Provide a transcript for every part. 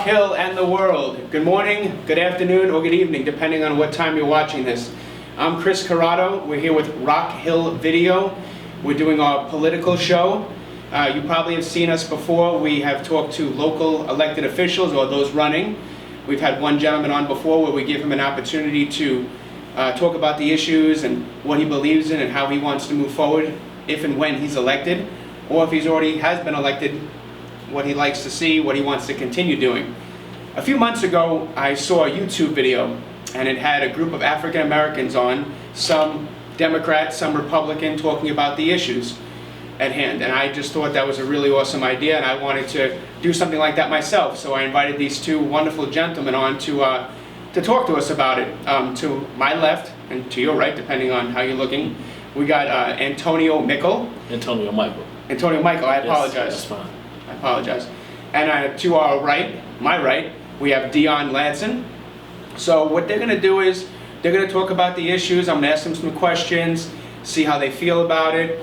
Hill and the world. Good morning, good afternoon, or good evening, depending on what time you're watching this. I'm Chris Corrado. We're here with Rock Hill Video. We're doing our political show. You probably have seen us before. We have talked to local elected officials or those running. We've had one gentleman on before where we give him an opportunity to talk about the issues and what he believes in and how he wants to move forward if and when he's elected, or if he's already has been elected, what he likes to see, what he wants to continue doing. A few months ago, I saw a YouTube video, and it had a group of African Americans on, some Democrat, some Republican, talking about the issues at hand. And I just thought that was a really awesome idea, and I wanted to do something like that myself. So I invited these two wonderful gentlemen on to talk to us about it. To my left, and to your right, depending on how you're looking, we got Antonio Mickel. Antonio Mickel. Antonio Mickel, I apologize. Yes, that's fine. I apologize. And to our right, my right, we have Deon Ladson. So what they're going to do is they're going to talk about the issues. I'm going to ask them some questions, see how they feel about it.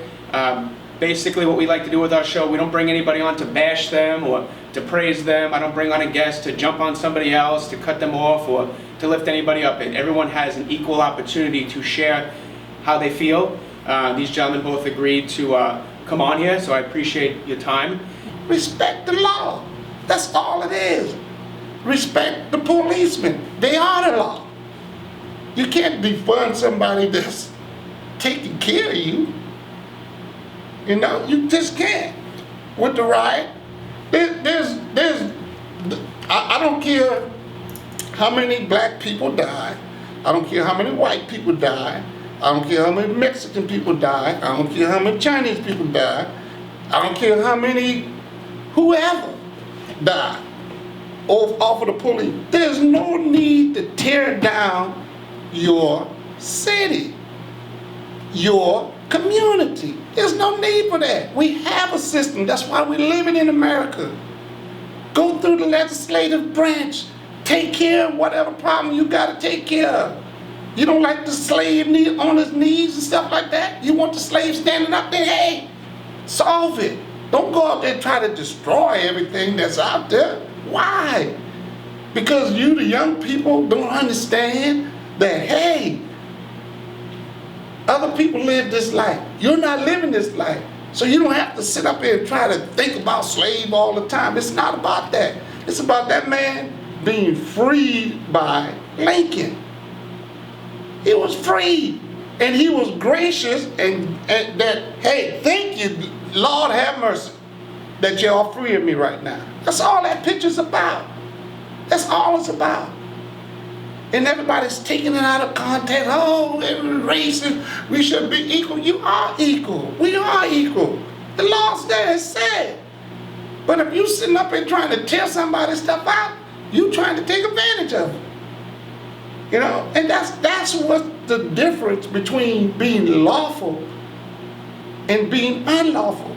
Basically what we like to do with our show, we don't bring anybody on to bash them or to praise them. I don't bring on a guest to jump on somebody else, to cut them off, or to lift anybody up. And everyone has an equal opportunity to share how they feel. These gentlemen both agreed to come on here, so I appreciate your time. Respect the law. That's all it is. Respect the policemen. They are the law. You can't defund somebody that's taking care of you. You know, you just can't. With the riot, I don't care how many black people die. I don't care how many white people die. I don't care how many Mexican people die. I don't care how many Chinese people die. I don't care how many whoever died off of the police. There's no need to tear down your city, your community. There's no need for that. We have a system. That's why we're living in America. Go through the legislative branch. Take care of whatever problem you got to take care of. You don't like the slave on his knees and stuff like that? You want the slave standing up there? Hey, solve it. Don't go out there and try to destroy everything that's out there. Why? Because you, the young people, don't understand that, hey, other people live this life. You're not living this life. So you don't have to sit up here and try to think about slave all the time. It's not about that. It's about that man being freed by Lincoln. He was freed. And he was gracious and that, hey, thank you, Lord have mercy, that y'all free of me right now. That's all that picture's about. That's all it's about. And everybody's taking it out of context. Oh, every race, we should be equal. You are equal. We are equal. The law's there, it's said. But if you sitting up and trying to tear somebody's stuff out, you trying to take advantage of it. You know, and that's what the difference between being lawful and being unlawful.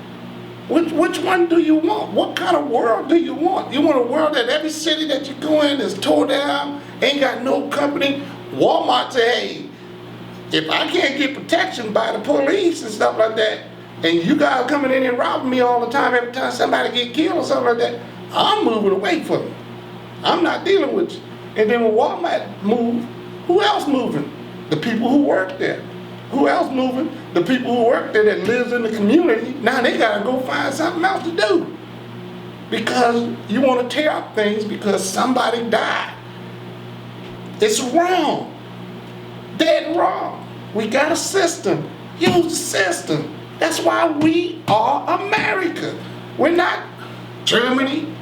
Which one do you want? What kind of world do you want? You want a world that every city that you go in is tore down, ain't got no company? Walmart say, hey, if I can't get protection by the police and stuff like that, and you guys coming in and robbing me all the time, every time somebody get killed or something like that, I'm moving away from you. I'm not dealing with you. And then when Walmart move, who else moving? The people who work there. Who else moving? The people who work there that lives in the community. Now they gotta go find something else to do. Because you wanna tear up things because somebody died. It's wrong. Dead wrong. We got a system. Use the system. That's why we are America. We're not Germany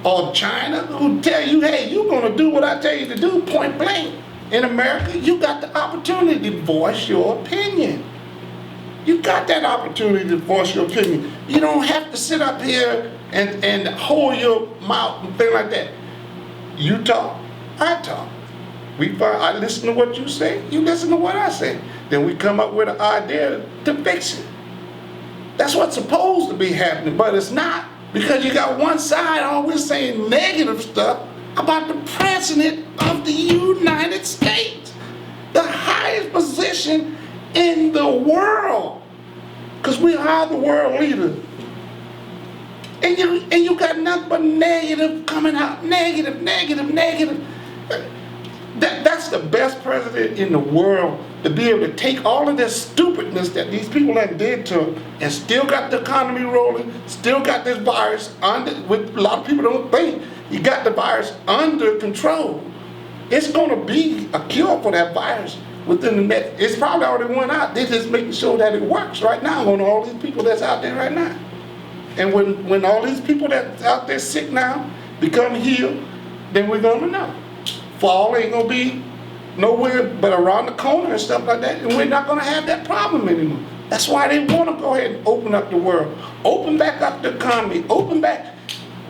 or China who tell you, hey, you're gonna do what I tell you to do, point blank. In America, you got the opportunity to voice your opinion. You got that opportunity to voice your opinion. You don't have to sit up here and hold your mouth and things like that. You talk, I talk. I listen to what you say, you listen to what I say. Then we come up with an idea to fix it. That's what's supposed to be happening, but it's not. Because you got one side always saying negative stuff about the President of the United States, the highest position in the world, because we are the world leader. And you got nothing but negative coming out. Negative. That's the best president in the world, to be able to take all of this stupidness that these people have did to him and still got the economy rolling, still got this virus under, with a lot of people don't think, you got the virus under control. It's gonna be a cure for that virus within the next, it's probably already went out. They're just making sure that it works right now on all these people that's out there right now. And when all these people that's out there sick now become healed, then we're gonna know. Fall ain't gonna be nowhere but around the corner and stuff like that, and we're not gonna have that problem anymore. That's why they wanna go ahead and open up the world, open back up the economy, open back,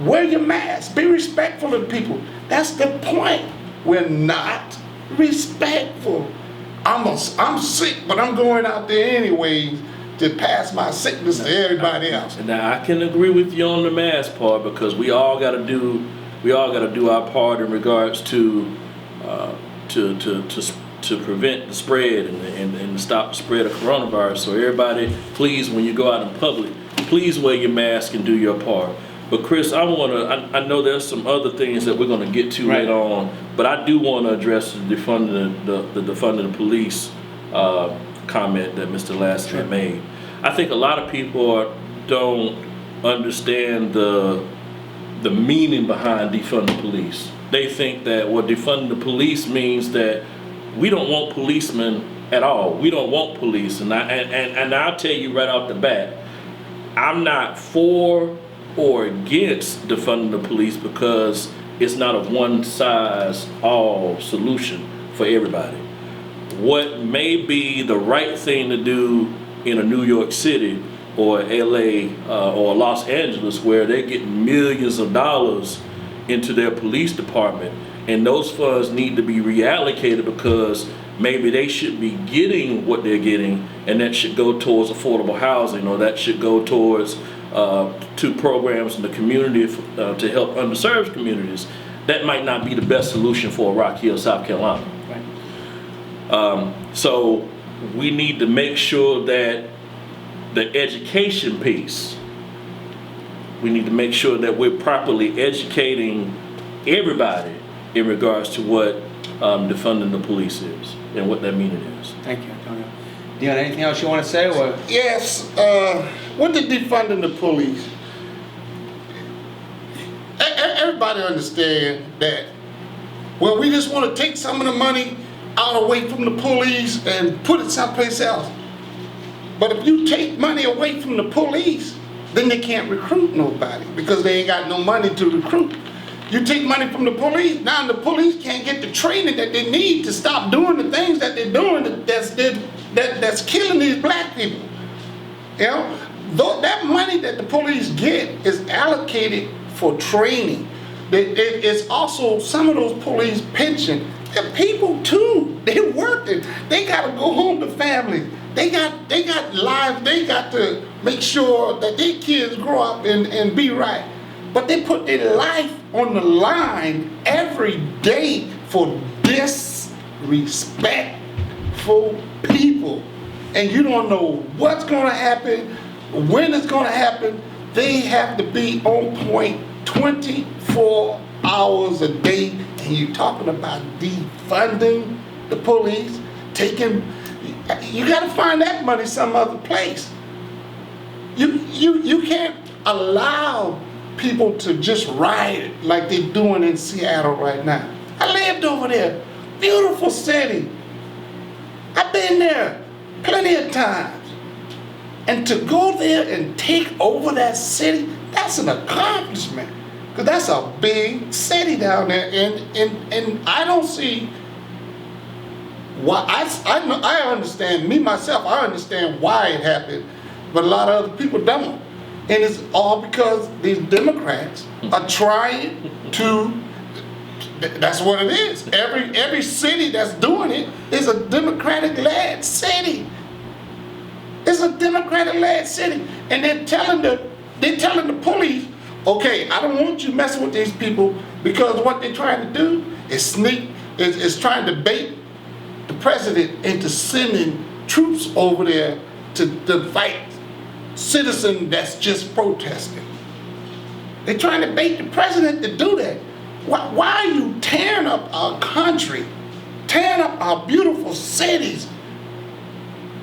wear your mask, be respectful of people. That's the point. We're not respectful. I'm sick, but I'm going out there anyways to pass my sickness to everybody else. Now I can agree with you on the mask part, because we all got to do our part in regards to prevent the spread and stop the spread of coronavirus. So everybody, please, when you go out in public, please wear your mask and do your part. But Chris, I know there's some other things that we're going to get to later on, but I do want to address the defunding the police comment that Mr. Ladson had made. I think a lot of people don't understand the meaning behind defund the police. They think that defunding the police means that we don't want policemen at all. We don't want police, and I'll tell you right off the bat, I'm not for or against defunding the police, because it's not a one-size-all solution for everybody. What may be the right thing to do in a New York City or LA or Los Angeles, where they're getting millions of dollars into their police department, and those funds need to be reallocated, because maybe they should be getting what they're getting, and that should go towards affordable housing, or that should go towards to programs in the community to help underserved communities. That might not be the best solution for Rock Hill, South Carolina. Right. So we need to make sure that the education piece, we need to make sure that we're properly educating everybody in regards to what defunding the police is and what that meaning is. Thank you, Antonio. Deon, anything else you want to say? Or? Yes, with the defunding the police, everybody understand that, well, we just want to take some of the money out away from the police and put it someplace else. But if you take money away from the police, then they can't recruit nobody, because they ain't got no money to recruit. You take money from the police, now the police can't get the training that they need to stop doing the things that they're doing that's killing these black people. You know, that money that the police get is allocated for training. It's also some of those police pension. They're people too. They're working. They gotta go home to families. They got lives. They got to make sure that their kids grow up and be right. But they put their life on the line every day for disrespectful people. And you don't know what's gonna happen, when it's gonna happen. They have to be on point 24 hours a day. And you're talking about defunding the police, you gotta find that money some other place. You can't allow people to just riot like they're doing in Seattle right now. I lived over there, beautiful city. I've been there plenty of times. And to go there and take over that city, that's an accomplishment. Because that's a big city down there, and I don't see why. I understand, me myself, I understand why it happened, but a lot of other people don't. And it's all because these Democrats are trying to, that's what it is. Every city that's doing it is a Democratic-led city. It's a Democratic-led city. And they're telling the police, okay, I don't want you messing with these people, because what they're trying to do is is trying to bait the president into sending troops over there to fight citizen that's just protesting. They're trying to bait the president to do that. Why are you tearing up our country, tearing up our beautiful cities,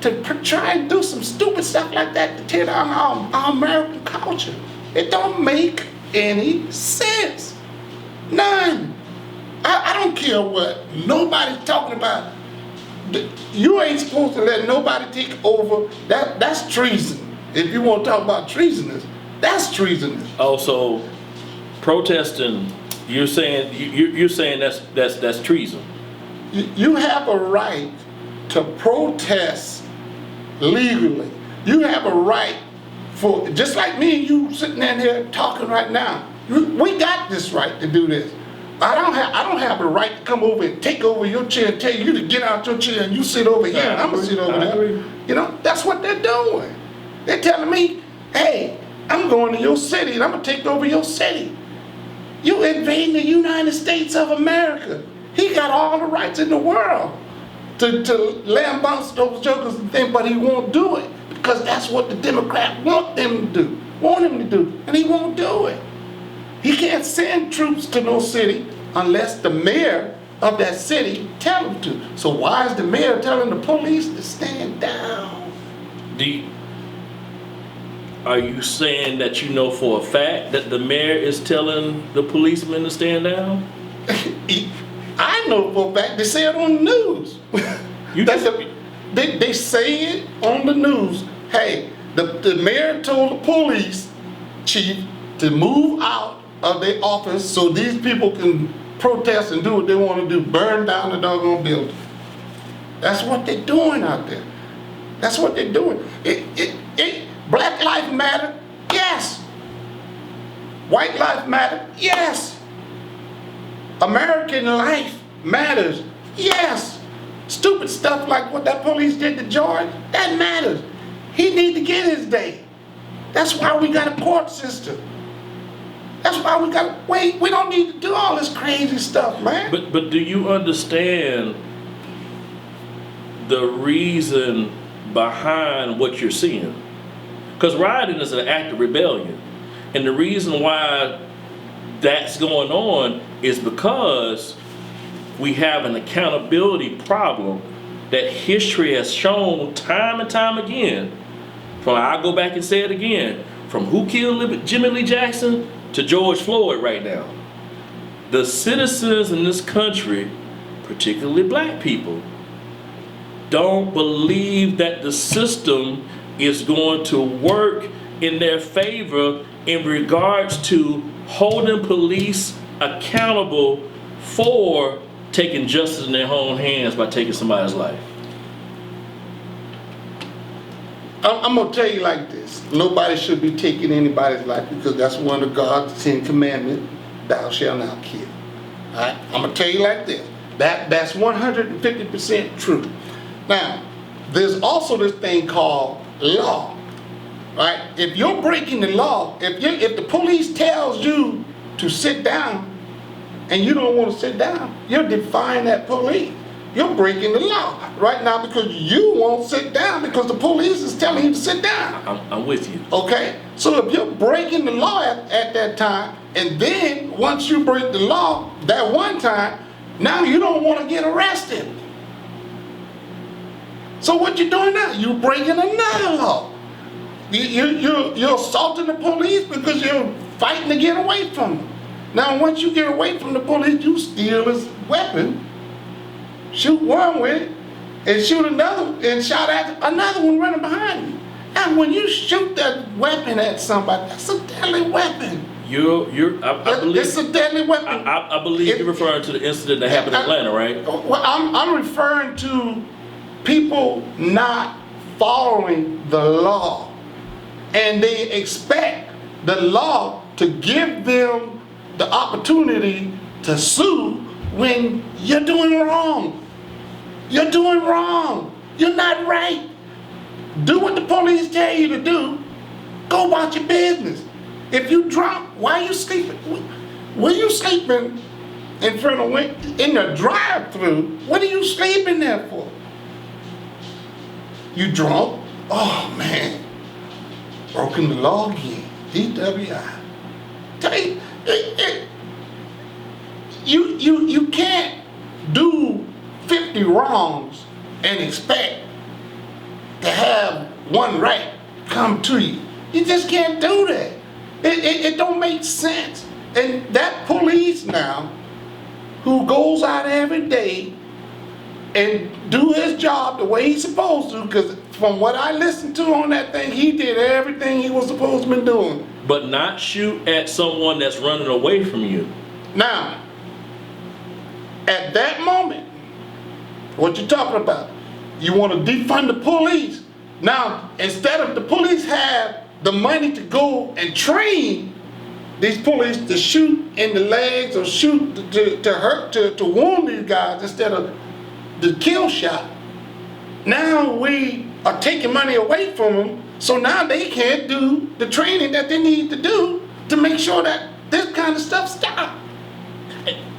to try and do some stupid stuff like that to tear down our American culture? It don't make any sense. None. I don't care what nobody's talking about. You ain't supposed to let nobody take over. That's treason. If you want to talk about treasonous, that's treasonous. Also, protesting, you're saying that's treason. You have a right to protest legally. You have a right for, just like me and you sitting in here talking right now. We got this right to do this. I don't have the right to come over and take over your chair and tell you to get out your chair and you sit over here and I'm gonna sit over there. You know, that's what they're doing. They're telling me, hey, I'm going to your city and I'm gonna take over your city. You invading the United States of America. He got all the rights in the world to lambaste those jokers and things, but he won't do it because that's what the Democrats want him to do, and he won't do it. He can't send troops to no city unless the mayor of that city tell him to. So why is the mayor telling the police to stand down? Are you saying that you know for a fact that the mayor is telling the policemen to stand down? I know for a fact they say it on the news. They say it on the news. Hey, the mayor told the police chief to move out of their office so these people can protest and do what they want to do, burn down the doggone building. That's what they're doing out there. That's what they're doing. Black lives matter, yes. White lives matter, yes. American life matters, yes. Stupid stuff like what that police did to George, that matters. He need to get his day. That's why we got a court system. That's why we don't need to do all this crazy stuff, man. But do you understand the reason behind what you're seeing? Because rioting is an act of rebellion. And the reason why that's going on is because we have an accountability problem that history has shown time and time again. I'll go back and say it again. From who killed Jimmy Lee Jackson to George Floyd right now. The citizens in this country, particularly black people, don't believe that the system is going to work in their favor in regards to holding police accountable for taking justice in their own hands by taking somebody's life. I'm going to tell you like this. Nobody should be taking anybody's life because that's one of God's 10 commandments. Thou shalt not kill. All right? I'm going to tell you like this. That's 150% true. Now, there's also this thing called law. Right? If you're breaking the law, if the police tells you to sit down and you don't want to sit down, you're defying that police. You're breaking the law right now because you won't sit down because the police is telling you to sit down. I'm with you. Okay? So if you're breaking the law at that time, and then once you break the law that one time, now you don't want to get arrested. So what you doing now? You're breaking another law. You're assaulting the police because you're fighting to get away from them. Now once you get away from the police, you steal his weapon, shoot one with it, and shoot another, and shot at another one running behind you. Now, when you shoot that weapon at somebody, that's a deadly weapon. I believe it's a deadly weapon. I believe you're referring to the incident that happened in Atlanta, right? Well, I'm referring to people not following the law, and they expect the law to give them the opportunity to sue when you're doing wrong. You're doing wrong. You're not right. Do what the police tell you to do. Go about your business. If you drunk, why are you sleeping? Were you sleeping in front of in the drive-thru? What are you sleeping there for? You drunk? Oh man, broken the law again. DWI. You can't do 50 wrongs and expect to have one right come to you. You just can't do that. It don't make sense. And that police now, who goes out every day and do his job the way he's supposed to, because from what I listened to on that thing, he did everything he was supposed to be doing. But not shoot at someone that's running away from you. Now, at that moment, what you talking about? You want to defund the police. Now, instead of the police have the money to go and train these police to shoot in the legs or shoot to hurt, to wound these guys instead of the kill shot. Now we are taking money away from them, so now they can't do the training that they need to do to make sure that this kind of stuff stops.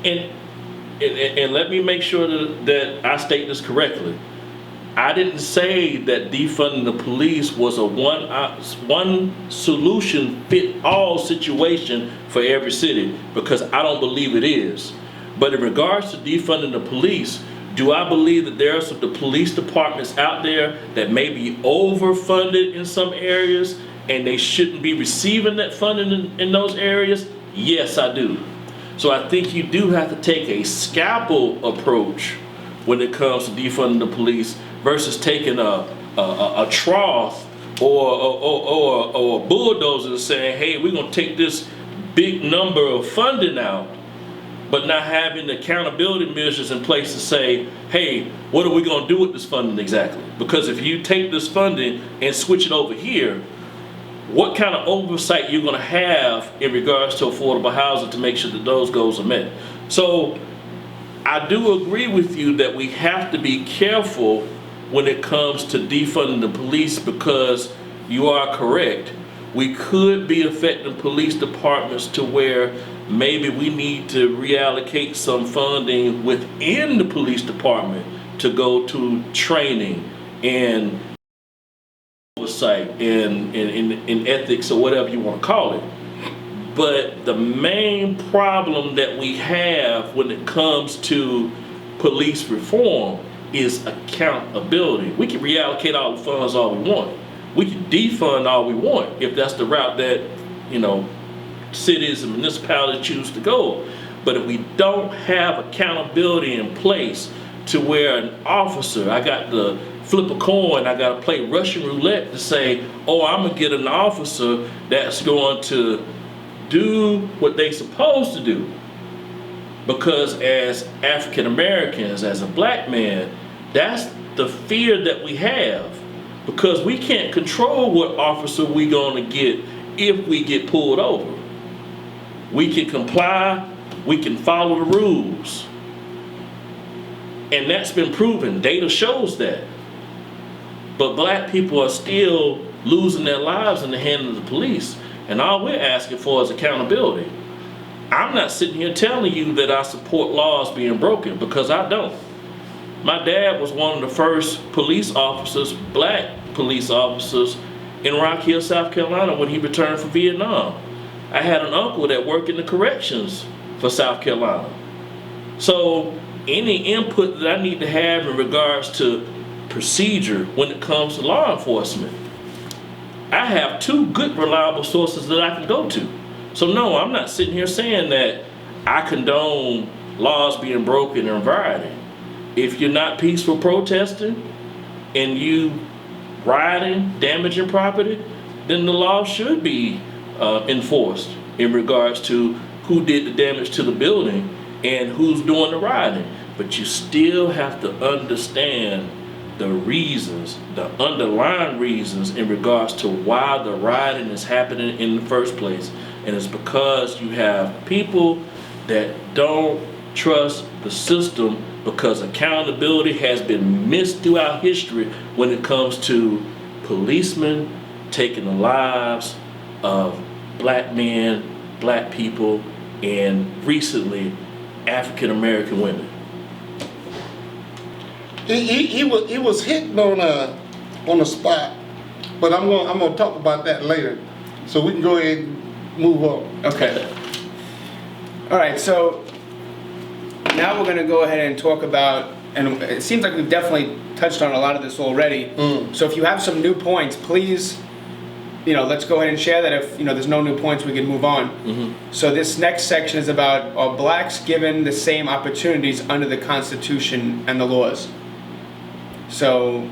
And let me make sure that I state this correctly. I didn't say that defunding the police was a one solution fit all situation for every city, because I don't believe it is. But in regards to defunding the police, do I believe that there are some the police departments out there that may be overfunded in some areas and they shouldn't be receiving that funding in those areas? Yes, I do. So I think you do have to take a scalpel approach when it comes to defunding the police versus taking a trough or a bulldozer and saying, hey, we're going to take this big number of funding out, but not having the accountability measures in place to say, hey, what are we going to do with this funding exactly? Because if you take this funding and switch it over here, what kind of oversight you're going to have in regards to affordable housing to make sure that those goals are met? So I do agree with you that we have to be careful when it comes to defunding the police, because you are correct. We could be affecting police departments to where maybe we need to reallocate some funding within the police department to go to training and oversight and ethics or whatever you want to call it. But the main problem that we have when it comes to police reform is accountability. We can reallocate all the funds all we want. We can defund all we want if that's the route that, cities and municipalities choose to go. But if we don't have accountability in place to where an officer, I got to flip a coin, I got to play Russian roulette to say, oh, I'm going to get an officer that's going to do what they supposed to do. Because as African Americans, as a black man, that's the fear that we have. Because we can't control what officer we going to get if we get pulled over. We can comply, we can follow the rules. And that's been proven, data shows that. But black people are still losing their lives in the hands of the police. And all we're asking for is accountability. I'm not sitting here telling you that I support laws being broken, because I don't. My dad was one of the first police officers, black police officers, in Rock Hill, South Carolina when he returned from Vietnam. I had an uncle that worked in the corrections for South Carolina. So any input that I need to have in regards to procedure when it comes to law enforcement, I have two good reliable sources that I can go to. So no, I'm not sitting here saying that I condone laws being broken and rioting. If you're not peaceful protesting and you rioting, damaging property, then the law should be enforced in regards to who did the damage to the building and who's doing the rioting. But you still have to understand the reasons, the underlying reasons in regards to why the rioting is happening in the first place. And it's because you have people that don't trust the system, because accountability has been missed throughout history when it comes to policemen taking the lives of black men, black people, and recently African American women. He was hitting on a spot, but I'm gonna talk about that later. So we can go ahead and move on. Okay. All right, so now we're going to go ahead and talk about, and it seems like we've definitely touched on a lot of this already. So if you have some new points, please, let's go ahead and share that. If, there's no new points, we can move on. So this next section is about, are blacks given the same opportunities under the Constitution and the laws? So,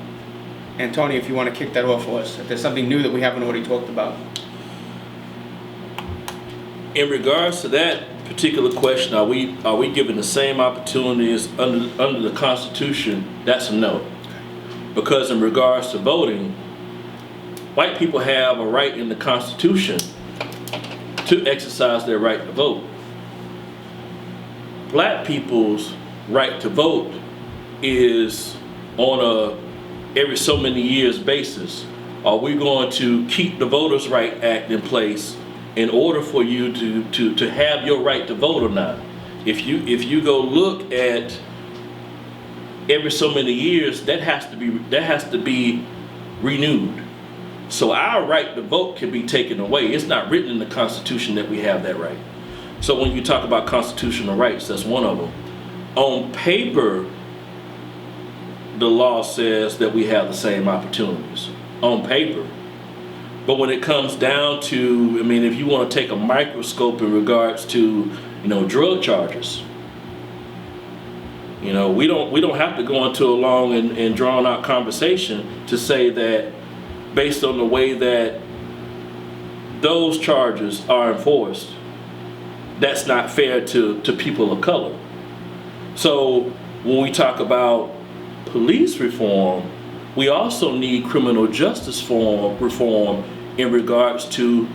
Antonio, if you want to kick that off for us, if there's something new that we haven't already talked about. In regards to that particular question, are we given the same opportunities under the Constitution? That's a no. Because in regards to voting, white people have a right in the Constitution to exercise their right to vote. Black people's right to vote is on a every so many years basis. Are we going to keep the Voters' Right Act in place in order for you to have your right to vote or not? If you go look at every so many years, that has to be renewed. So our right to vote can be taken away. It's not written in the Constitution that we have that right. So when you talk about constitutional rights, that's one of them. On paper, the law says that we have the same opportunities. On paper. But when it comes down to, if you want to take a microscope in regards to, drug charges, we don't have to go into a long and drawn out conversation to say that based on the way that those charges are enforced, that's not fair to people of color. So when we talk about police reform, we also need criminal justice reform in regards to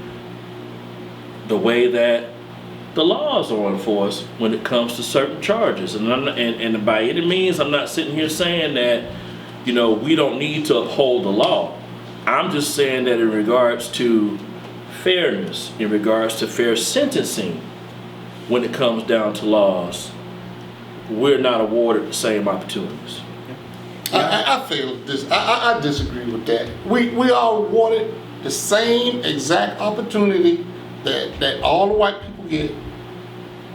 the way that the laws are enforced when it comes to certain charges. And by any means, I'm not sitting here saying that, we don't need to uphold the law. I'm just saying that in regards to fairness, in regards to fair sentencing, when it comes down to laws, we're not awarded the same opportunities. I feel this. I disagree with that. We are awarded the same exact opportunity that all the white people get.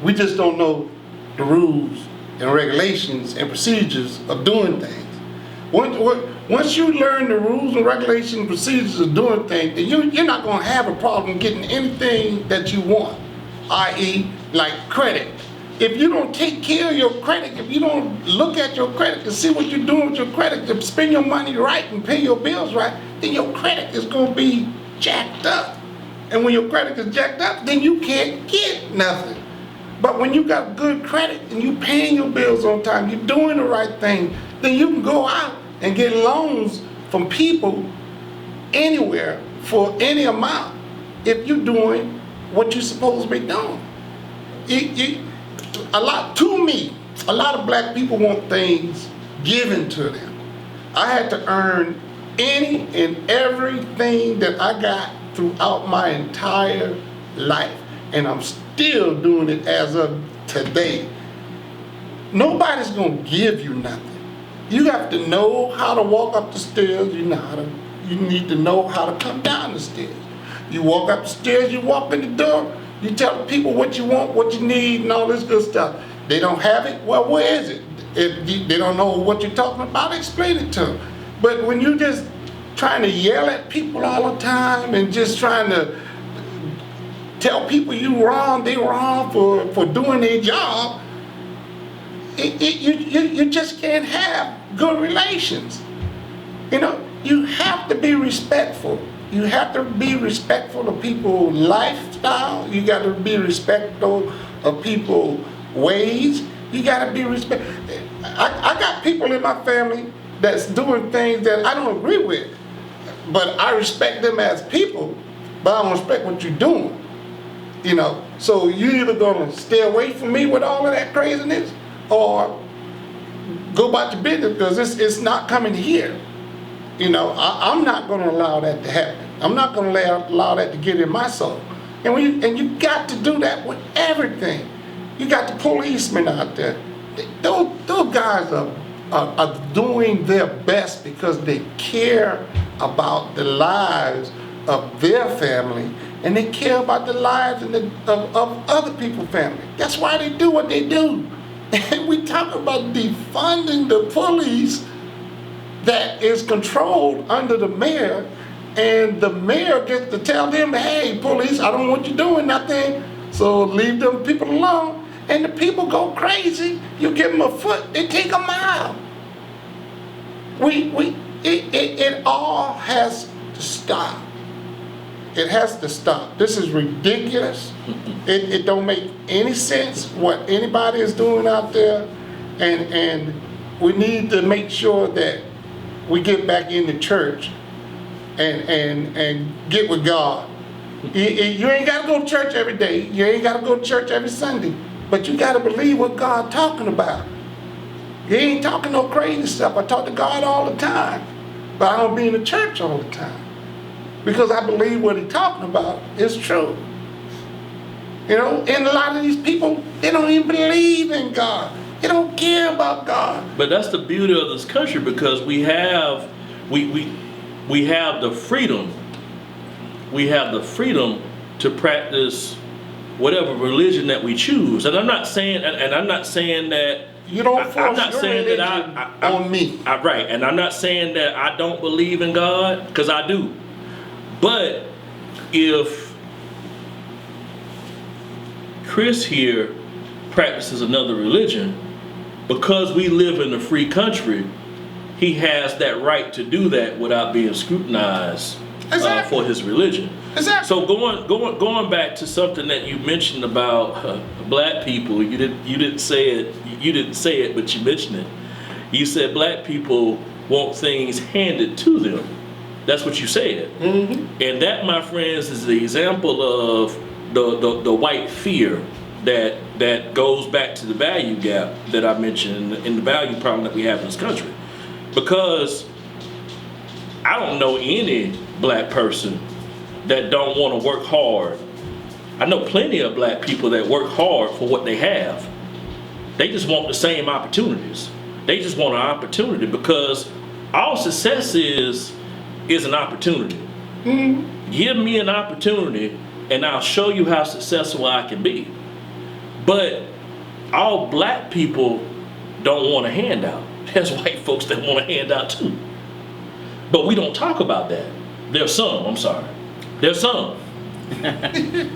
We just don't know the rules and regulations and procedures of doing things. Once you learn the rules and regulations and procedures of doing things, then you're not going to have a problem getting anything that you want, i.e. like credit. If you don't take care of your credit, if you don't look at your credit to see what you're doing with your credit, to spend your money right and pay your bills right, then your credit is going to be jacked up. And when your credit is jacked up, then you can't get nothing. But when you got good credit and you paying your bills on time, you're doing the right thing, then you can go out and get loans from people anywhere for any amount if you're doing what you're supposed to be doing. A lot of black people want things given to them. I had to earn any and everything that I got throughout my entire life, and I'm still doing it as of today. Nobody's gonna give you nothing. You have to know how to walk up the stairs. You need to know how to come down the stairs. You walk up the stairs, you walk in the door, you tell people what you want, what you need, and all this good stuff. They don't have it, well, where is it? If they don't know what you're talking about, explain it to them. But when you're just trying to yell at people all the time and just trying to tell people they wrong for doing their job, you just can't have good relations. You have to be respectful. You have to be respectful of people's lifestyle. You got to be respectful of people's ways. You got to be respectful. I got people in my family that's doing things that I don't agree with, but I respect them as people, but I don't respect what you're doing. So you either gonna stay away from me with all of that craziness, or go about your business, because it's not coming here. I'm not gonna allow that to happen. I'm not gonna allow that to get in my soul. And you got to do that with everything. You got the policemen out there. Those guys are doing their best because they care about the lives of their family and they care about the lives of other people's family. That's why they do what they do. And we talk about defunding the police that is controlled under the mayor, and the mayor gets to tell them, hey, police, I don't want you doing nothing, so leave them people alone. And the people go crazy. You give them a foot, they take a mile. It all has to stop. It has to stop. This is ridiculous. It don't make any sense what anybody is doing out there, and we need to make sure that we get back in the church and get with God. You ain't got to go to church every day. You ain't got to go to church every Sunday. But you got to believe what God's talking about. You ain't talking no crazy stuff. I talk to God all the time. But I don't be in the church all the time. Because I believe what he's talking about is true. You know, and a lot of these people, they don't even believe in God. They don't care about God. But that's the beauty of this country, because we have the freedom. We have the freedom to practice whatever religion that we choose. And I'm not saying that you don't force I'm not your saying religion that on me. Right, and I'm not saying that I don't believe in God, because I do. But if Chris here practices another religion, because we live in a free country, he has that right to do that without being scrutinized for his religion. Exactly. So going back to something that you mentioned about black people, you didn't say it, but you mentioned it. You said black people want things handed to them. That's what you said. Mm-hmm. And that, my friends, is the example of the white fear that goes back to the value gap that I mentioned in the value problem that we have in this country. Because I don't know any black person that don't want to work hard. I know plenty of black people that work hard for what they have. They just want the same opportunities. They just want an opportunity, because all success is an opportunity. Mm-hmm. Give me an opportunity and I'll show you how successful I can be. But all black people don't want a handout. There's white folks that want a handout too. But we don't talk about that. There's some, I'm sorry. There's some.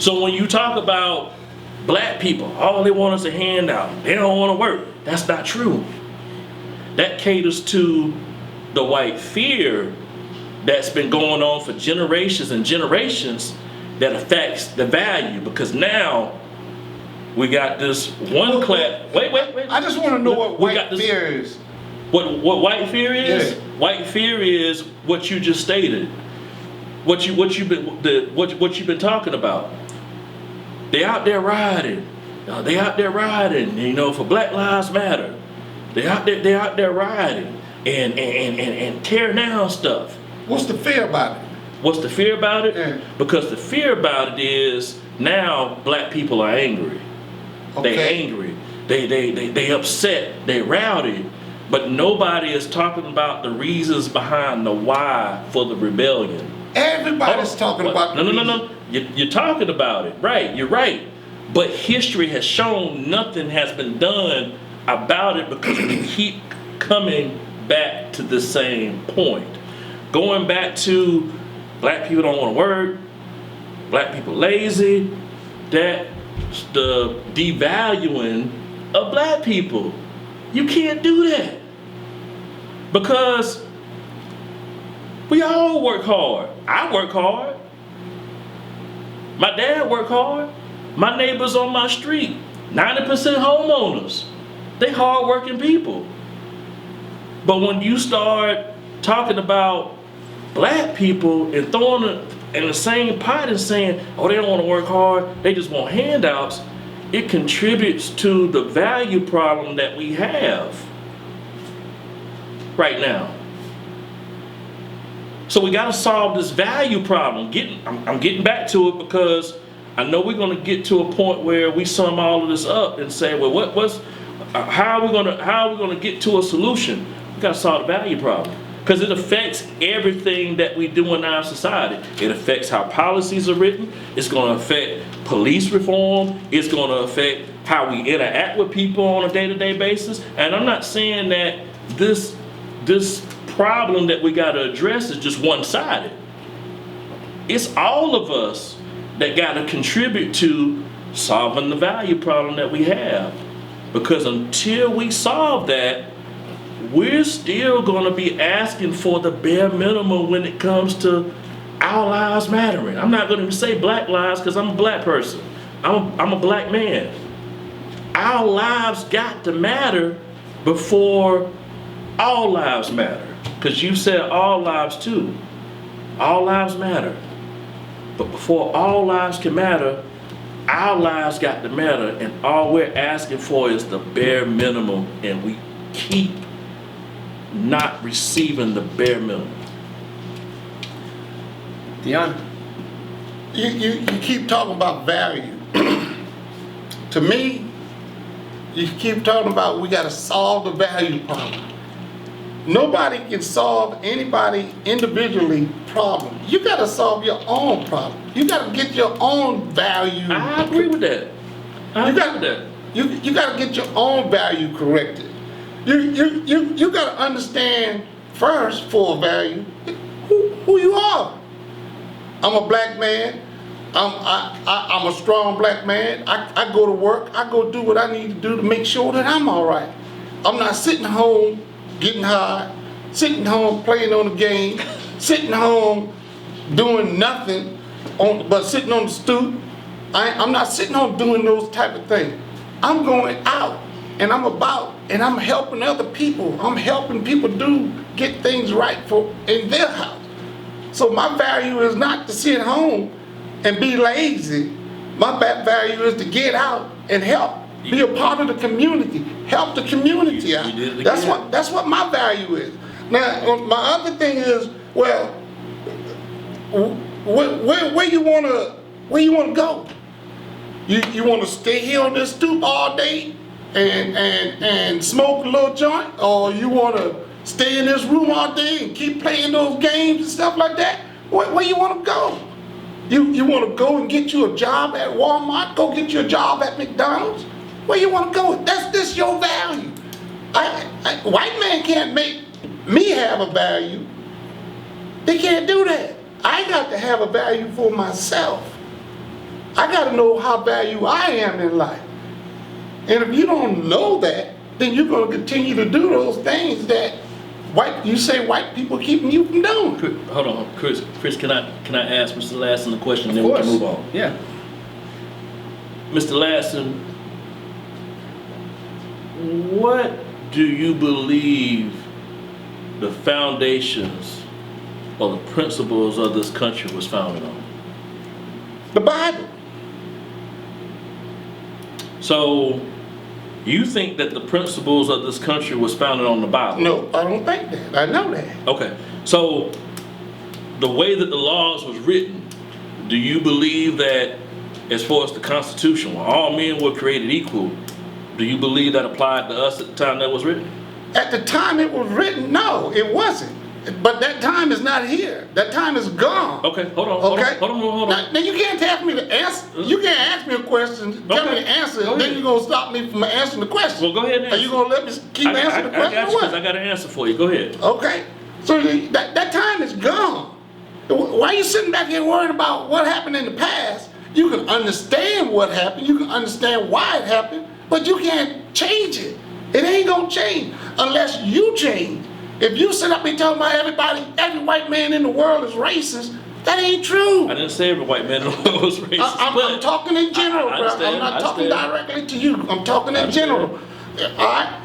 So when you talk about black people, all they want is a handout. They don't want to work. That's not true. That caters to the white fear that's been going on for generations and generations that affects the value, because now we got this one class. Wait. I just want to know what white fear is. What white fear is? Yeah. White fear is what you just stated. What you've been talking about. They out there riding. They out there riding. You know, for Black Lives Matter. They out there riding and tearing down stuff. What's the fear about it? What's the fear about it? Yeah. Because the fear about it is now black people are angry. Okay. They angry. They upset. They rowdy. But nobody is talking about the reasons behind the why for the rebellion. Everybody's talking about the No. You're talking about it. Right. You're right. But history has shown nothing has been done about it, because we keep coming back to the same point. Going back to black people don't want to work, black people lazy, that's the devaluing of black people. You can't do that, because we all work hard. I work hard. My dad work hard. My neighbors on my street, 90% homeowners. They hard-working people. But when you start talking about black people and throwing it in the same pot and saying, oh, they don't want to work hard, they just want handouts, it contributes to the value problem that we have right now. So we got to solve this value problem. I'm getting back to it, because I know we're going to get to a point where we sum all of this up and say, well, how are we going to get to a solution? We got to solve the value problem. Because it affects everything that we do in our society. It affects how policies are written. It's going to affect police reform. It's going to affect how we interact with people on a day-to-day basis. And I'm not saying that this problem that we got to address is just one-sided. It's all of us that got to contribute to solving the value problem that we have. Because until we solve that, we're still going to be asking for the bare minimum when it comes to our lives mattering. I'm not going to say black lives because I'm a black person. I'm a black man. Our lives got to matter before all lives matter. Because you said all lives too. All lives matter. But before all lives can matter, our lives got to matter. And all we're asking for is the bare minimum. And we keep not receiving the bare minimum. Deon? You keep talking about value. To me, you keep talking about we got to solve the value problem. Nobody can solve anybody individually problem. You got to solve your own problem. You got to get your own value. I agree with that. You got to get your own value corrected. You got to understand first for value who you are. I'm a black man. I'm a strong black man. I go to work. I go do what I need to do to make sure that I'm all right. I'm not sitting home getting high, sitting home playing on the game, sitting home doing nothing, but sitting on the stoop. I'm not sitting home doing those type of things. I'm going out and I'm helping other people. I'm helping people get things right in their house. So my value is not to sit home and be lazy. My value is to get out and help. Be a part of the community. Help the community out. That's what my value is. Now, my other thing is, well, where you wanna go? You wanna stay here on this stoop all day and smoke a little joint, or you wanna stay in this room all day and keep playing those games and stuff like that? Where you wanna go? You wanna go and get you a job at Walmart? Go get you a job at McDonald's? Where you want to go? That's your value. White man can't make me have a value. They can't do that. I got to have a value for myself. I got to know how valuable I am in life. And if you don't know that, then you're going to continue to do those things that you say white people keeping you from doing. Hold on, Chris, can I ask Mr. Ladson a question and then we can move on? Yeah. Mr. Ladson, what do you believe the foundations or the principles of this country was founded on? The Bible. So, you think that the principles of this country was founded on the Bible? No, I don't think that. I know that. Okay. So, the way that the laws was written, do you believe that as far as the Constitution, where all men were created equal, do you believe that applied to us at the time that was written? At the time it was written, no, it wasn't. But that time is not here. That time is gone. Okay, hold on. Now you can't ask me to answer. You can't ask me a question, tell me the answer, and then you're going to stop me from answering the question. Well, go ahead and answer. Are you going to let me keep answering the question or what? I got an answer for you. Go ahead. Okay. So that time is gone. Why are you sitting back here worrying about what happened in the past? You can understand what happened. You can understand why it happened. But you can't change it. It ain't gonna change unless you change. If you sit up and tell about every white man in the world is racist, that ain't true. I didn't say every white man in the world was racist. I'm talking in general, bro. I'm not talking directly to you. I'm talking in general. All right?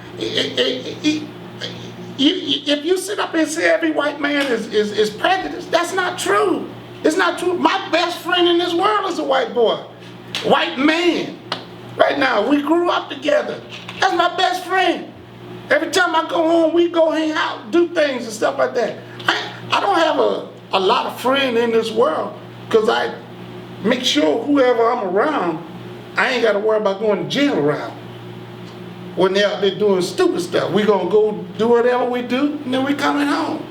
If you sit up and say every white man is prejudiced, that's not true. It's not true. My best friend in this world is a white boy. White man. Right now, we grew up together. That's my best friend. Every time I go home, we go hang out, do things and stuff like that. I don't have a lot of friends in this world because I make sure whoever I'm around, I ain't got to worry about going to jail around. When they're out there doing stupid stuff, we going to go do whatever we do, and then we coming home.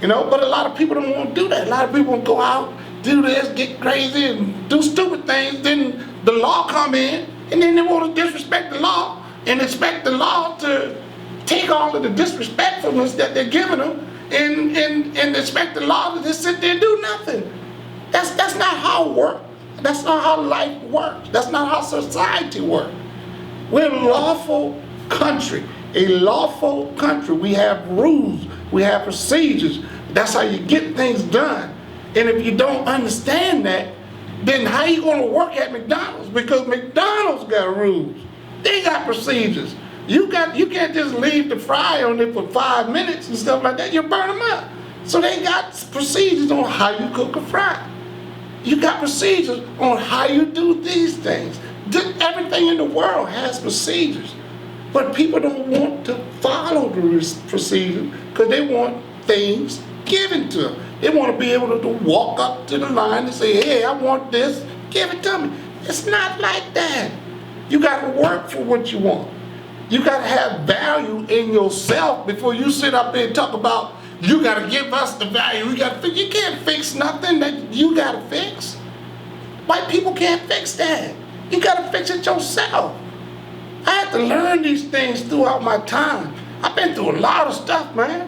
You know, but a lot of people don't want to do that. A lot of people want to go out, do this, get crazy, and do stupid things. Then the law come in, and then they want to disrespect the law and expect the law to take all of the disrespectfulness that they're giving them and expect the law to just sit there and do nothing. That's not how it works. That's not how life works. That's not how society works. We're a lawful country. A lawful country. We have rules. We have procedures. That's how you get things done. And if you don't understand that, then how you going to work at McDonald's? Because McDonald's got rules. They got procedures. You can't just leave the fry on it for 5 minutes and stuff like that. You'll burn them up. So they got procedures on how you cook a fry. You got procedures on how you do these things. Everything in the world has procedures. But people don't want to follow the procedure because they want things given to them. They want to be able to walk up to the line and say, hey, I want this, give it to me. It's not like that. You got to work for what you want. You got to have value in yourself before you sit up there and talk about, you got to give us the value. You can't fix nothing that you got to fix. White people can't fix that. You got to fix it yourself. I had to learn these things throughout my time. I've been through a lot of stuff, man.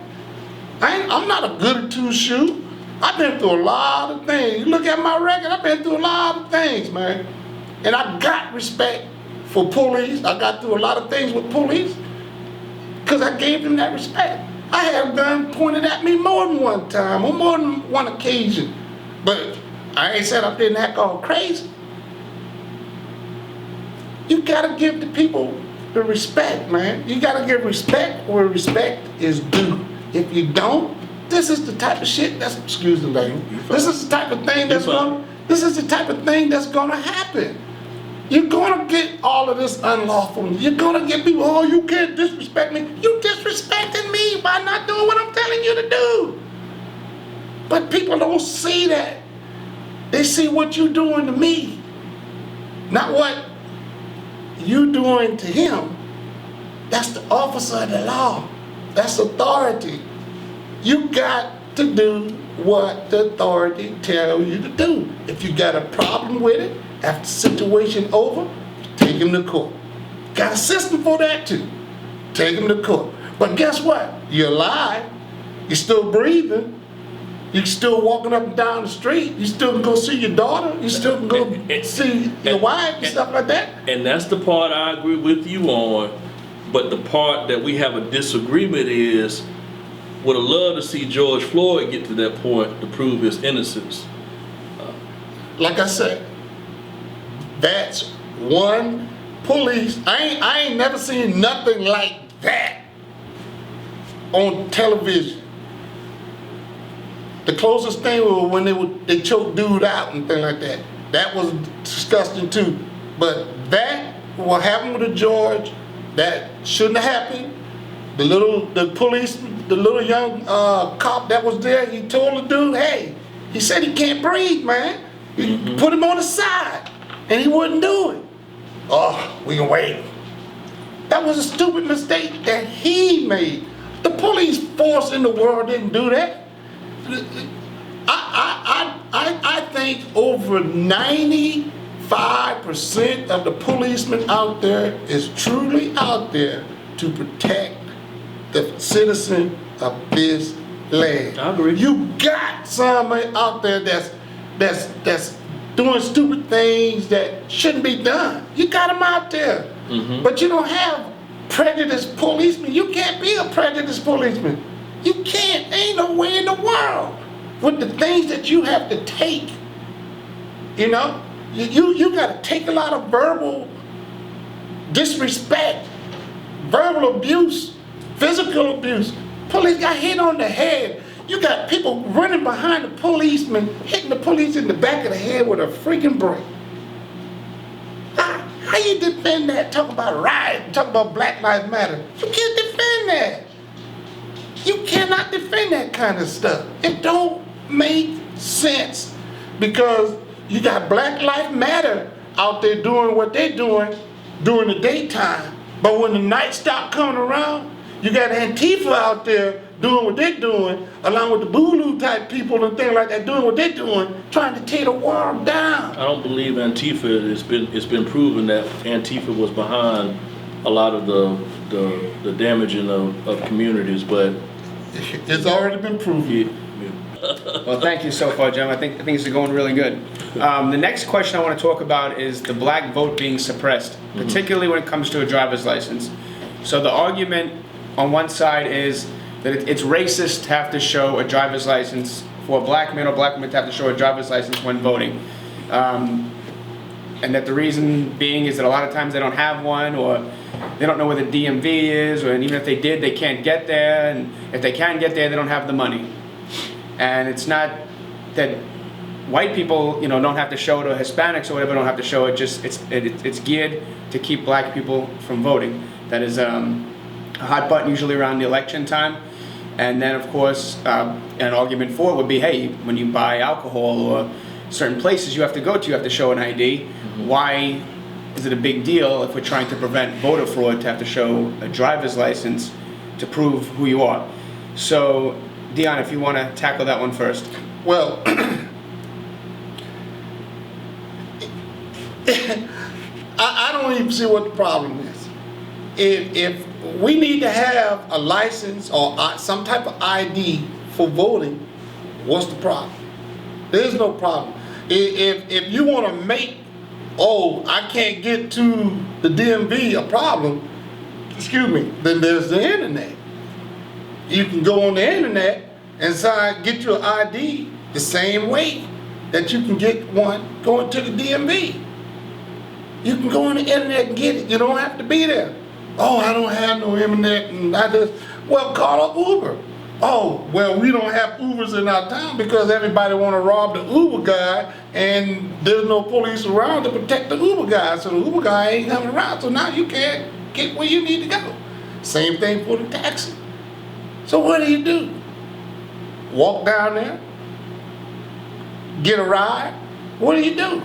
I'm not a goody two-shoe. I've been through a lot of things. You look at my record, I've been through a lot of things, man. And I got respect for police. I got through a lot of things with police because I gave them that respect. I had a gun pointed at me more than one time, on more than one occasion. But I ain't said I didn't act all crazy. You gotta give the people the respect, man. You gotta give respect where respect is due. If you don't, this is the type of shit that's, excuse the language, this is the type of thing that's gonna happen. You're gonna get all of this unlawfulness. You're gonna get people, oh, you can't disrespect me. You disrespecting me by not doing what I'm telling you to do. But people don't see that. They see what you're doing to me, not what you doing to him. That's the officer of the law. That's authority. You got to do what the authority tells you to do. If you got a problem with it, after the situation over, take him to court. Got a system for that too. Take him to court. But guess what? You're alive. You're still breathing. You're still walking up and down the street. You still can go see your daughter. You still can go see your wife and stuff like that. And that's the part I agree with you on. But the part that we have a disagreement is, would have loved to see George Floyd get to that point to prove his innocence. Like I said, that's one police. I ain't never seen nothing like that on television. The closest thing was when they choked dude out and things like that. That was disgusting too. But that, what happened with the George, that shouldn't have happened. The little young cop that was there, he told the dude, hey, he said he can't breathe, man. He put him on the side, and he wouldn't do it. Oh, we can wait. That was a stupid mistake that he made. The police force in the world didn't do that. I think over 95% of the policemen out there is truly out there to protect the citizen of this land. I agree. You got some out there that's doing stupid things that shouldn't be done. You got them out there. But you don't have prejudiced policemen. You can't be a prejudiced policeman. You can't. Ain't no way in the world with the things that you have to take. You know, you got to take a lot of verbal disrespect, verbal abuse, physical abuse. Police got hit on the head. You got people running behind the policeman, hitting the police in the back of the head with a freaking brick. How you defend that? Talk about riot, talk about Black Lives Matter. You can't defend that. You cannot defend that kind of stuff. It don't make sense because you got Black Lives Matter out there doing what they're doing during the daytime. But when the night stop coming around, you got Antifa out there doing what they're doing, along with the Bulu type people and things like that doing what they're doing, trying to tear the world down. I don't believe Antifa. It's been proven that Antifa was behind a lot of the damaging of communities, but It's already been proven. yeah. Well, thank you so far, Jim. I think things are going really good. The next question I want to talk about is the black vote being suppressed, particularly when it comes to a driver's license. So the argument on one side is that it's racist to have to show a driver's license for a black man or black woman to have to show a driver's license when voting. And that the reason being is that a lot of times they don't have one, or they don't know where the DMV is, or and even if they did, they can't get there, and if they can get there, they don't have the money. And it's not that white people, don't have to show it, or Hispanics or whatever don't have to show it. Just it's geared to keep black people from voting. That is a hot button usually around the election time. And then of course, an argument for it would be, hey, when you buy alcohol or certain places you have to go to, you have to show an ID. Why is it a big deal if we're trying to prevent voter fraud to have to show a driver's license to prove who you are? So, Deon, if you want to tackle that one first. Well, I don't even see what the problem is. If we need to have a license or some type of ID for voting, what's the problem? There's no problem. If you want to make, I can't get to the DMV a problem, then there's the internet. You can go on the internet and get you an ID the same way that you can get one going to the DMV. You can go on the internet and get it. You don't have to be there. I don't have no internet, and call an Uber. We don't have Ubers in our town because everybody want to rob the Uber guy, and there's no police around to protect the Uber guy, so the Uber guy ain't coming around, so now you can't get where you need to go. Same thing for the taxi. So what do? Walk down there? Get a ride? What do?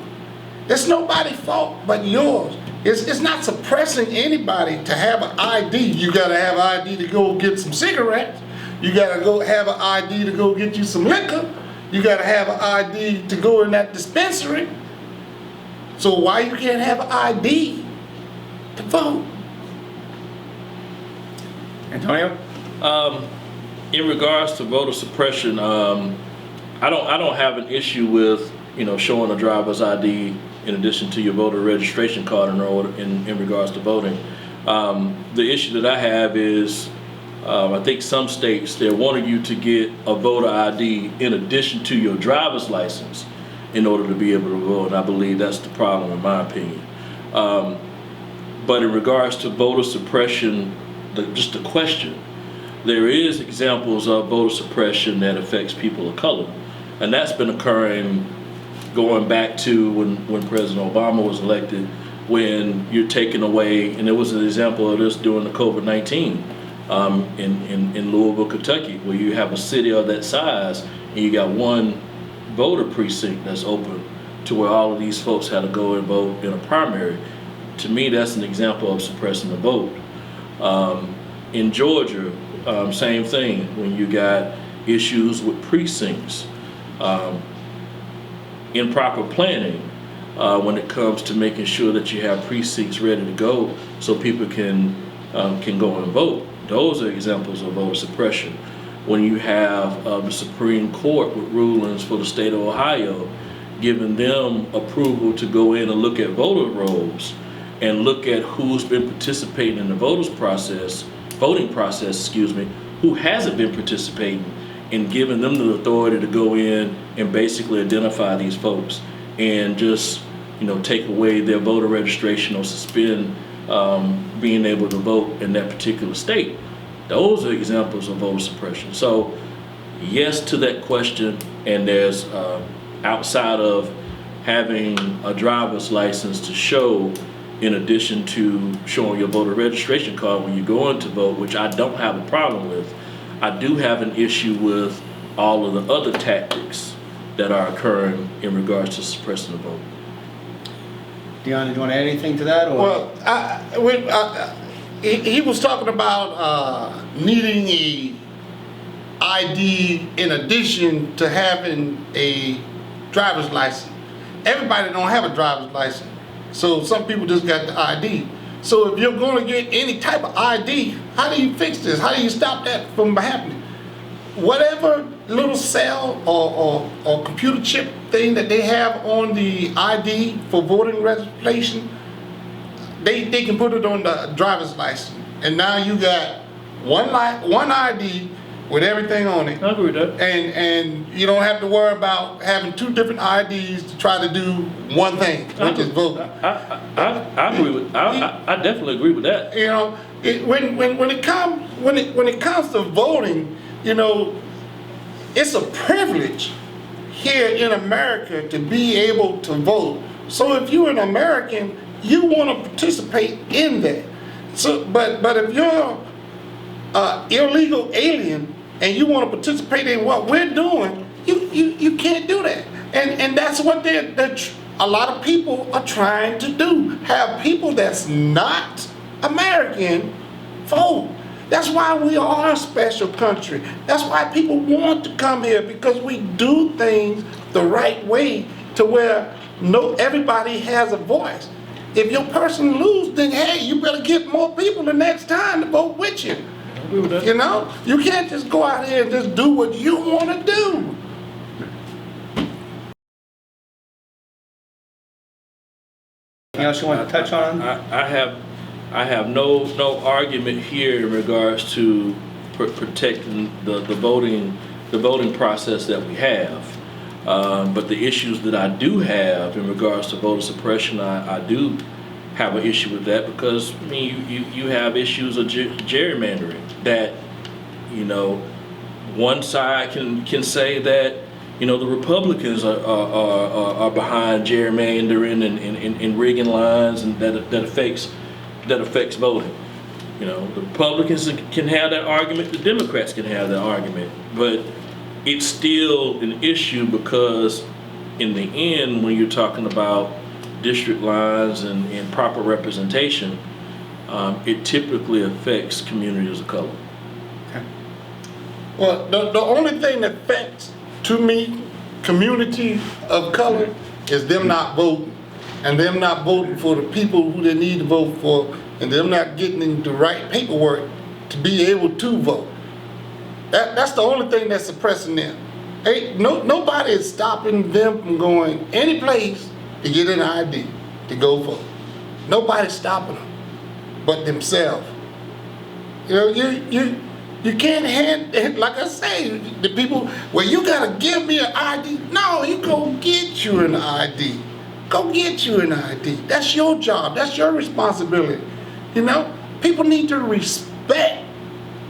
It's nobody's fault but yours. It's not suppressing anybody to have an ID. You gotta have an ID to go get some cigarettes. You gotta go have an ID to go get you some liquor. You gotta have an ID to go in that dispensary. So why you can't have an ID to vote? Antonio? In regards to voter suppression, I don't have an issue with showing a driver's ID in addition to your voter registration card in regards to voting. The issue that I have is I think some states, they're wanting you to get a voter ID in addition to your driver's license in order to be able to vote, and I believe that's the problem in my opinion. But in regards to voter suppression, just the question, there is examples of voter suppression that affects people of color, and that's been occurring going back to when President Obama was elected, when you're taking away, and there was an example of this during the COVID-19 in Louisville, Kentucky, where you have a city of that size and you got one voter precinct that's open to where all of these folks had to go and vote in a primary. To me, that's an example of suppressing the vote. In Georgia, same thing, when you got issues with precincts, improper planning when it comes to making sure that you have precincts ready to go so people can go and vote. Those are examples of voter suppression. When you have the Supreme Court with rulings for the state of Ohio, giving them approval to go in and look at voter rolls and look at who's been participating in the voting process, who hasn't been participating, and giving them the authority to go in and basically identify these folks and just take away their voter registration or suspend being able to vote in that particular state. Those are examples of voter suppression. So yes to that question, and there's outside of having a driver's license to show, in addition to showing your voter registration card when you go in to vote, which I don't have a problem with, I do have an issue with all of the other tactics that are occurring in regards to suppressing the vote. Deon, do you want to add anything to that? Or? Well, he was talking about needing ID in addition to having a driver's license. Everybody don't have a driver's license, so some people just got the ID. So if you're going to get any type of ID, how do you fix this? How do you stop that from happening? Whatever little cell or computer chip thing that they have on the ID for voting registration, they can put it on the driver's license, and now you got one ID with everything on it. I agree with that. And you don't have to worry about having two different IDs to try to do one thing, which is voting. I agree with. I definitely agree with that. You know, when it comes to voting, you know, it's a privilege here in America to be able to vote. So if you're an American, you want to participate in that. So, but if you're illegal alien and you want to participate in what we're doing, you can't do that. And that's what a lot of people are trying to do. Have people that's not American vote. That's why we are a special country. That's why people want to come here, because we do things the right way to where everybody has a voice. If your person loses, then hey, you better get more people the next time to vote with you. You know, you can't just go out here and just do what you want to do. Anything else you want to touch on? I have no argument here in regards to protecting the voting process that we have. But the issues that I do have in regards to voter suppression, I do have an issue with that, because I mean you have issues of gerrymandering that, you know, one side can say that, you know, the Republicans are behind gerrymandering and rigging lines, and that affects voting. You know, the Republicans can have that argument, the Democrats can have that argument, but it's still an issue, because in the end, when you're talking about district lines and proper representation, it typically affects communities of color. Okay. Well, the only thing that affects, to me, community of color is them not voting, and them not voting for the people who they need to vote for, and them not getting the right paperwork to be able to vote. That's the only thing that's suppressing them. Nobody is stopping them from going any place to get an ID to go vote. Nobody's stopping them but themselves. You know, you can't hand, like I say, the people, well, you gotta give me an ID. No, you go get you an ID. Go get you an ID. That's your job. That's your responsibility. You know, people need to respect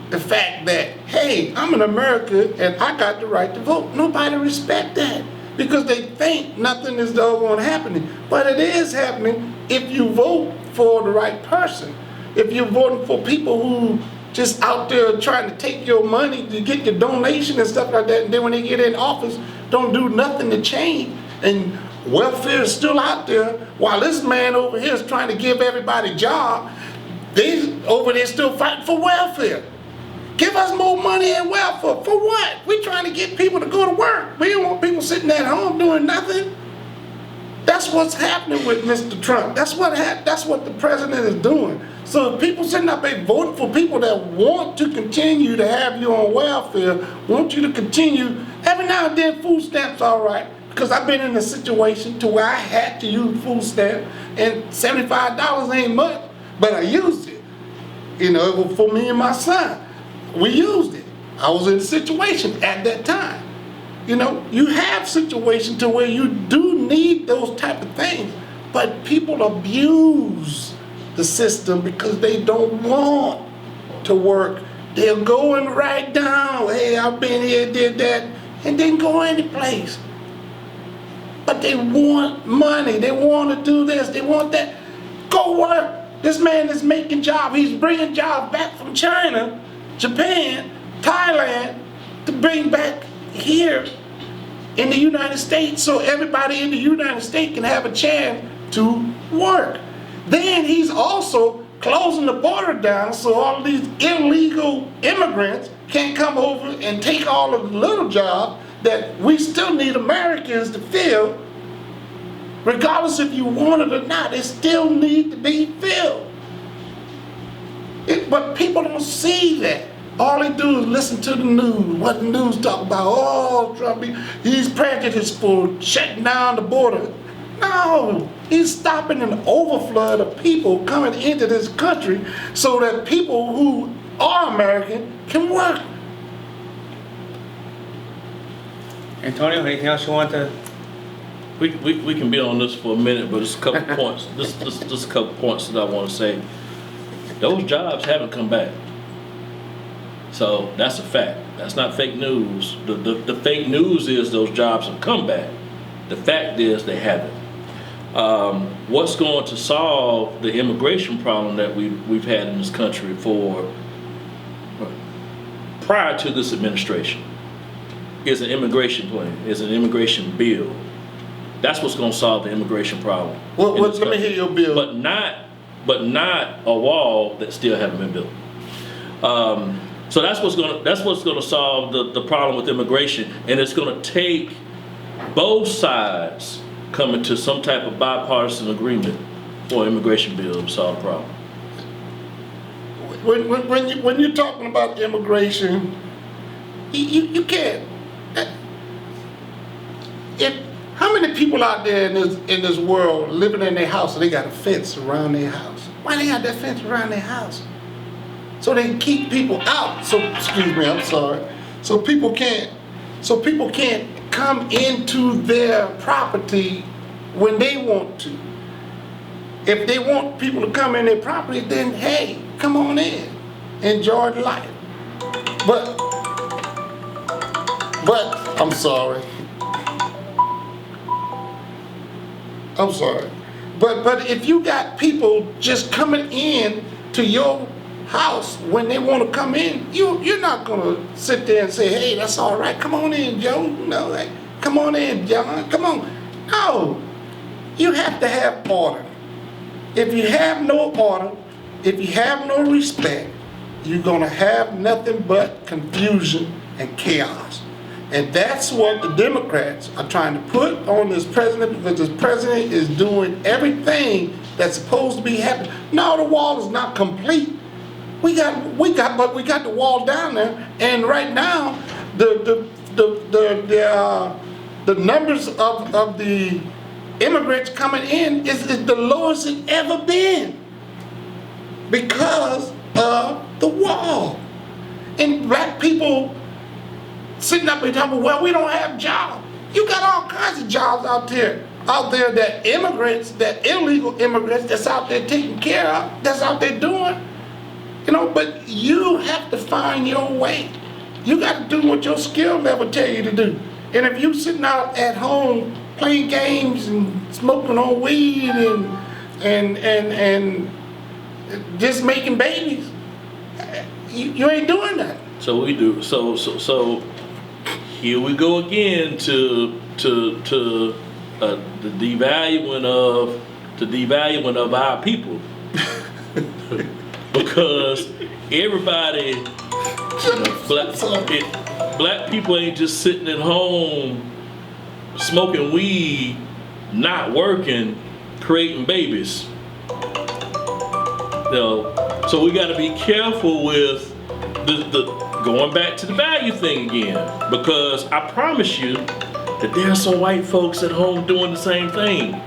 the fact that, hey, I'm in America and I got the right to vote. Nobody respect that, because they think nothing is doggone happening. But it is happening if you vote for the right person. If you're voting for people who just out there trying to take your money to get your donation and stuff like that, and then when they get in office, don't do nothing to change, and welfare is still out there, while this man over here is trying to give everybody a job, they over there still fighting for welfare. Give us more money and welfare. For what? We're trying to get people to go to work. We don't want people sitting at home doing nothing. That's what's happening with Mr. Trump. That's what the president is doing. So people sitting up there voting for people that want to continue to have you on welfare, want you to continue. Every now and then food stamps all right, because I've been in a situation to where I had to use food stamp, and $75 ain't much, but I used it. You know, it was for me and my son. We used it. I was in a situation at that time. You know, you have situations to where you do need those type of things, but people abuse the system because they don't want to work. They're going right down, hey, I've been here, did that, and then go any place. But they want money, they want to do this, they want that. Go work. This man is making jobs. He's bringing jobs back from China, Japan, Thailand, to bring back here in the United States, so everybody in the United States can have a chance to work. Then he's also closing the border down so all of these illegal immigrants can't come over and take all of the little jobs that we still need Americans to fill, regardless if you want it or not, it still need to be filled. But people don't see that. All they do is listen to the news, what the news talk about. Oh, Trump, he's prejudiced for shutting down the border. No, he's stopping an overflow of people coming into this country so that people who are American can work. Antonio, anything else you want to? We can be on this for a minute, but there's a couple points. Just a couple points that I want to say. Those jobs haven't come back. So that's a fact. That's not fake news. The fake news is those jobs have come back. The fact is they haven't. What's going to solve the immigration problem that we've had in this country prior to this administration is an immigration plan, is an immigration bill. That's what's going to solve the immigation problem. Well, let me hear your bill. But not a wall that still haven't been built. So that's what's going to solve the problem with immigration, and it's going to take both sides coming to some type of bipartisan agreement for an immigration bill to solve the problem. When you're talking about immigration, you can't. How many people out there in this world living in their house and they got a fence around their house? Why they got that fence around their house? So they can keep people out. So excuse me, I'm sorry. So people can't come into their property when they want to. If they want people to come in their property, then hey, come on in, enjoy the life. But I'm sorry. But if you got people just coming in to your house when they want to come in, you're not gonna sit there and say, hey, that's all right, come on in, Joe. No, like, come on in, John, come on. No, you have to have order. If you have no order, if you have no respect, you're gonna have nothing but confusion and chaos. And that's what the Democrats are trying to put on this president, because this president is doing everything that's supposed to be happening. No, the wall is not complete. We got the wall down there, and right now the numbers of the immigrants coming in is the lowest it's ever been because of the wall. And black people sitting up and talking, well, we don't have jobs. You got all kinds of jobs out there that immigrants, that illegal immigrants that's out there taking care of, that's out there doing. But you have to find your way. You got to do what your skill level tell you to do. And if you sitting out at home playing games and smoking on weed and just making babies, you ain't doing that. So we do. So here we go again to the devaluing of our people. Because everybody, black people ain't just sitting at home smoking weed, not working, creating babies. So we got to be careful with the going back to the value thing again, because I promise you that there are some white folks at home doing the same thing.